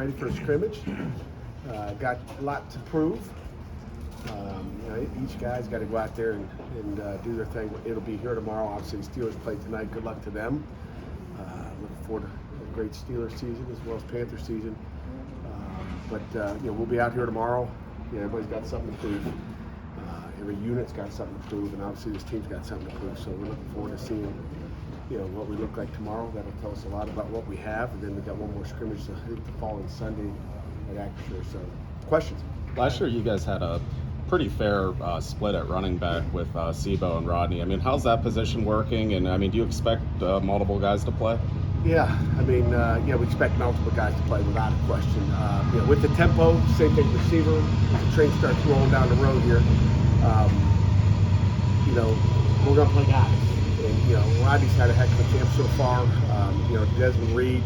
Ready for scrimmage. Got a lot to prove. Each guy's got to go out there and do their thing. It'll be here tomorrow. Obviously, the Steelers play tonight. Good luck to them. Looking forward to a great Steelers season as well as Panther season. We'll be out here tomorrow. Everybody's got something to prove. Every unit's got something to prove, and obviously this team's got something to prove. So we're looking forward to seeing what we look like tomorrow. That'll tell us a lot about what we have, and then we've got one more scrimmage the following Sunday at Acrisure. So, questions? Last year you guys had a pretty fair split at running back with Sebo and Rodney. I mean, how's that position working? And I mean, do you expect multiple guys to play? Yeah, we expect multiple guys to play without a question. With the tempo, same thing receiver. As the train starts rolling down the road here, we're going to play guys. And, Rodney's had a heck of a camp so far. Desmond Reed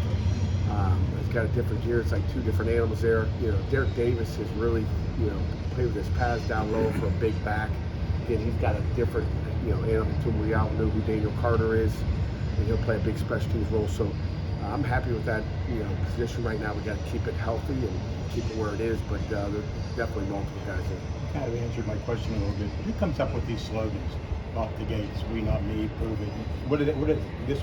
has got a different gear. It's like two different animals there. Derek Davis has really, played with his pads down low for a big back. Again, he's got a different, animal to him. We all know who Daniel Carter is, and he'll play a big special teams role. So I'm happy with that, position right now. We got to keep it healthy and keep it where it is, but there's definitely multiple guys there. You kind of answered my question a little bit. Who comes up with these slogans? Off the gates, we not me, prove it. What did this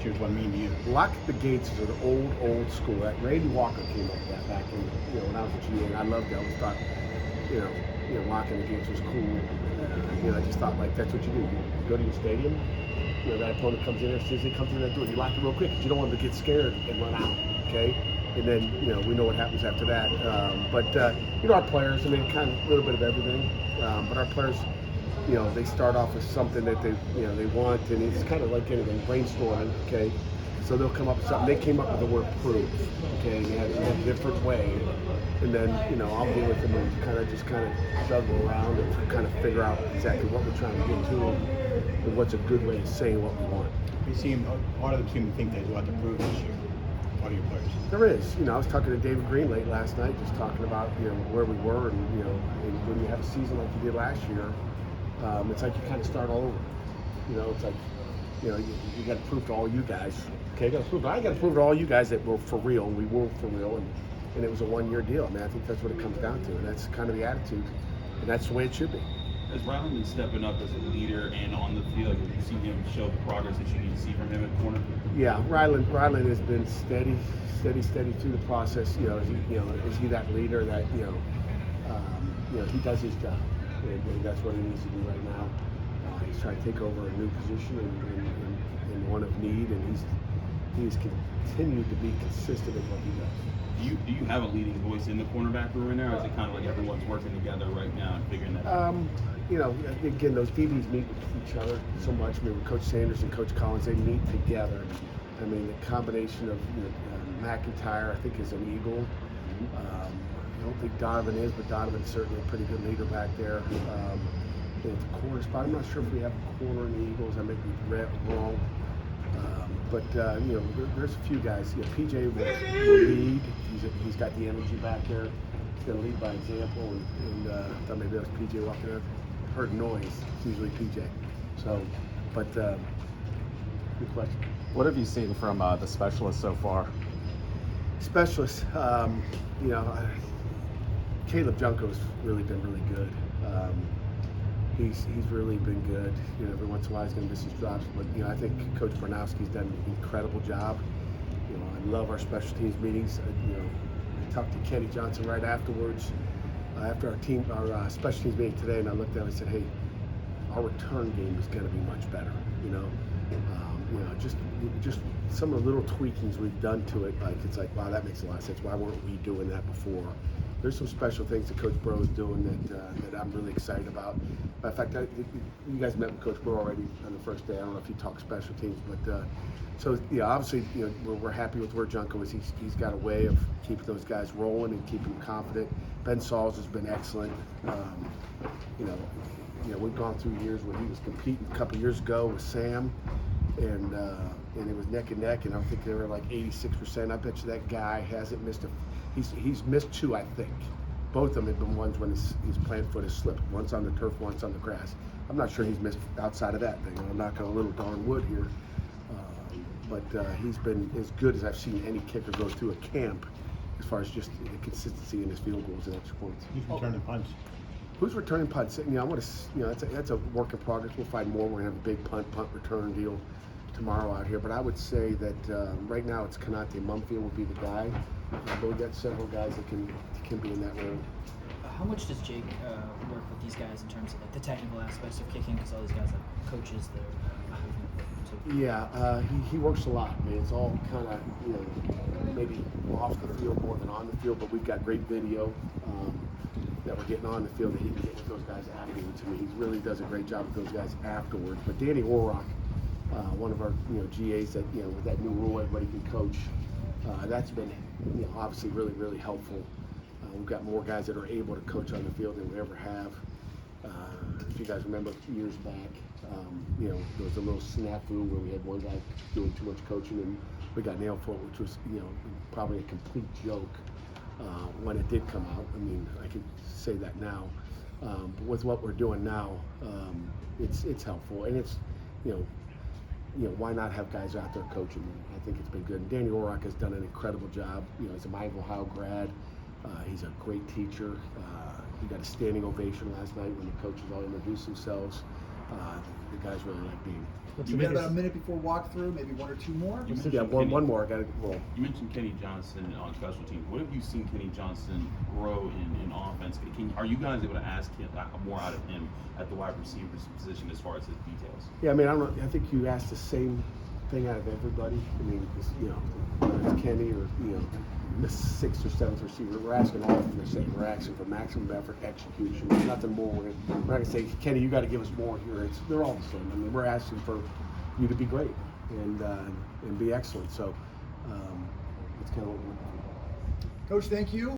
year's one mean to you? Lock the gates is an old school. That Randy Walker came up with that back in, when I was a GA, and I loved it. I always thought, locking the gates was cool. I just thought, like, that's what you do. You go to your stadium, that opponent comes in there, as soon as they come through that door, you lock it real quick because you don't want them to get scared and run out, okay? And then, we know what happens after that. Our players, kind of a little bit of everything, but our players, they start off with something that they want, and it's kind of like anything, brainstorming, okay? So they'll come up with something. They came up with the word prove, okay? They had it in a different way, and then, I'll deal with them and kind of juggle around and kind of figure out exactly what we're trying to get to and what's a good way to say what we want. A lot of them seem to think there's a lot to prove this year. What are your players? There is. I was talking to David Green late last night, just talking about, where we were, and, and when you have a season like you did last year, it's like you kind of start all over. It's like, you got to prove to all you guys. Okay, I got to prove to all you guys that we're for real, and we were for real, and it was a one-year deal. I think that's what it comes down to, and that's kind of the attitude, and that's the way it should be. Has Rylan been stepping up as a leader and on the field? Have you seen him show the progress that you need to see from him at corner? Yeah, Rylan has been steady through the process. Is he that leader that he does his job? And that's what he needs to do right now. He's trying to take over a new position and one of need, and he's continued to be consistent in what he does. Do you have a leading voice in the cornerback room right now, or is it kind of like everyone's working together right now and figuring that out? Again, those DBs meet with each other so much. With Coach Sanders and Coach Collins, they meet together. The combination of McIntyre, I think, is an Eagle. I don't think Donovan is, but Donovan's certainly a pretty good leader back there. The corner spot, I'm not sure if we have a corner in the Eagles. I may be wrong. There's a few guys. PJ will lead. He's got the energy back there. He's going to lead by example. And I thought maybe that was PJ walking out. Heard noise. It's usually PJ. Good question. What have you seen from the specialists so far? Specialists, Caleb Junko's really been really good. He's really been good. Every once in a while he's going to miss his drops, but I think Coach Barnowski's done an incredible job. I love our special teams meetings. I talked to Kenny Johnson right afterwards, after our special teams meeting today, and I looked at him and said, "Hey, our return game is going to be much better." Just some of the little tweakings we've done to it. It's like, wow, that makes a lot of sense. Why weren't we doing that before? There's some special things that Coach Bro is doing that I'm really excited about. In fact, you guys met with Coach Bro already on the first day. I don't know if you talk special teams, but obviously, we're happy with where Junko is. He's got a way of keeping those guys rolling and keeping them confident. Ben Sauls has been excellent. We've gone through years where he was competing a couple years ago with Sam, and it was neck and neck, and I think they were like 86%. I bet you that guy hasn't missed he's missed two, I think. Both of them have been ones when his plant foot has slipped. Once on the turf, once on the grass. I'm not sure he's missed outside of that thing. I'm knocking a little darn wood here. But he's been as good as I've seen any kicker go through a camp as far as just the consistency in his field goals and extra points. Who's returning punts? Who's returning punts? You know, I want to. You know, that's a work in progress. We'll find more. We're gonna have a big punt return deal tomorrow out here. But I would say that right now it's Kanate Mumfield would be the guy. But we got several guys that can be in that role. How much does Jake work with these guys in terms of like the technical aspects of kicking? Because all these guys have coaches that are too. Yeah, he works a lot. I mean, it's all kind of, you know, maybe off the field more than on the field, but we've got great video that we're getting on the field that he can get with those guys afterwards. I mean, he really does a great job with those guys afterwards. But Danny Orrock, one of our, you know, GAs that, you know, with that new rule, everybody can coach. That's been, you know, obviously really helpful. We've got more guys that are able to coach on the field than we ever have. If you guys remember years back, you know, there was a little snafu where we had one guy doing too much coaching and we got nailed for it, which was, you know, probably a complete joke when it did come out. I mean, I can say that now. But with what we're doing now, it's helpful, and it's, you know, why not have guys out there coaching? I think it's been good. And Danny Orrock has done an incredible job. You know, he's a Miami, Ohio grad. He's a great teacher. He got a standing ovation last night when the coaches all introduced themselves. The guys really like being. You got about a minute before walkthrough, maybe one or two more. Yeah, one more. I got to roll. You mentioned Kenny Johnson on special teams. What have you seen Kenny Johnson grow in offense? Are you guys able to ask him more out of him at the wide receiver position as far as his details? Yeah, I mean, I think you asked the same thing out of everybody. I mean, you know, whether it's Kenny or, you know, the 6th or 7th receiver, we're asking all of them the same. We're asking for maximum effort, execution. There's nothing more. We're not going to say, Kenny, you got to give us more here. They're all the same. I mean, we're asking for you to be great and be excellent. So that's kind of what we're looking for. Coach, thank you.